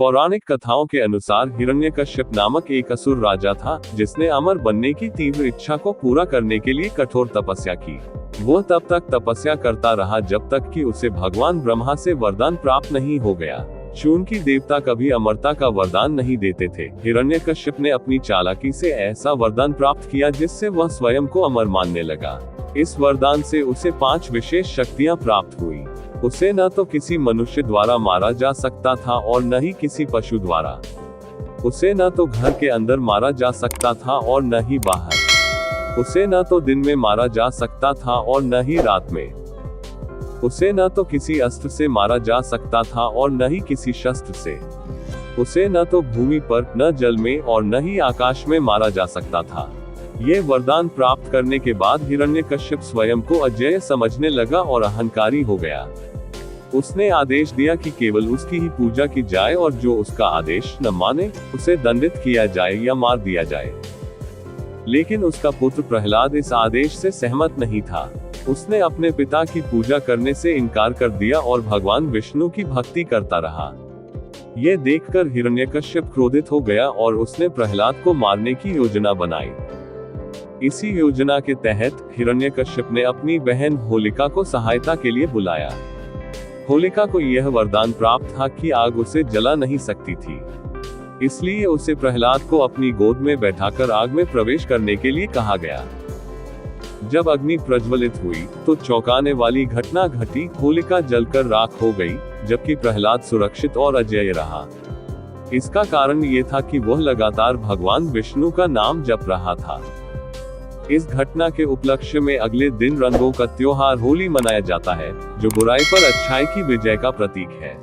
पौराणिक कथाओं के अनुसार हिरण्यकश्यप नामक एक असुर राजा था, जिसने अमर बनने की तीव्र इच्छा को पूरा करने के लिए कठोर तपस्या की। वो तब तक तपस्या करता रहा जब तक कि उसे भगवान ब्रह्मा से वरदान प्राप्त नहीं हो गया। शून्य देवता कभी अमरता का वरदान नहीं देते थे। हिरण्यकश्यप ने अपनी चालाकी से ऐसा वरदान प्राप्त किया जिससे वह स्वयं को अमर मानने लगा। इस वरदान से उसे 5 विशेष शक्तियां प्राप्त हुई। उसे न तो किसी मनुष्य द्वारा मारा जा सकता था और न ही किसी पशु द्वारा। उसे न तो घर के अंदर मारा जा सकता था और न ही बाहर। उसे न तो दिन में मारा जा सकता था और न ही रात में। उसे न तो किसी अस्त्र से मारा जा सकता था और न ही किसी शस्त्र से। उसे न तो भूमि पर, न जल में और न ही आकाश में मारा जा सकता था। ये वरदान प्राप्त करने के बाद हिरण्यकश्यप स्वयं को अजेय समझने लगा और अहंकारी हो गया। उसने आदेश दिया कि केवल उसकी ही पूजा की जाए और जो उसका आदेश न माने उसे दंडित किया जाए या मार दिया जाए। लेकिन उसका पुत्र प्रहलाद इस आदेश से सहमत नहीं था। उसने अपने पिता की पूजा करने से इनकार कर दिया और भगवान विष्णु की भक्ति करता रहा। ये देखकर हिरण्यकश्यप क्रोधित हो गया और उसने प्रहलाद को मारने की योजना बनाई। इसी योजना के तहत हिरण्यकश्यप ने अपनी बहन होलिका को सहायता के लिए बुलाया। होलिका को यह वरदान प्राप्त था कि आग उसे जला नहीं सकती थी, इसलिए उसे प्रहलाद को अपनी गोद में बैठाकर आग में प्रवेश करने के लिए कहा गया। जब अग्नि प्रज्वलित हुई तो चौंकाने वाली घटना घटी। होलिका जलकर राख हो गई, जबकि प्रहलाद सुरक्षित और अजेय रहा। इसका कारण ये था कि वह लगातार भगवान विष्णु का नाम जप रहा था। इस घटना के उपलक्ष्य में अगले दिन रंगों का त्योहार होली मनाया जाता है, जो बुराई पर अच्छाई की विजय का प्रतीक है।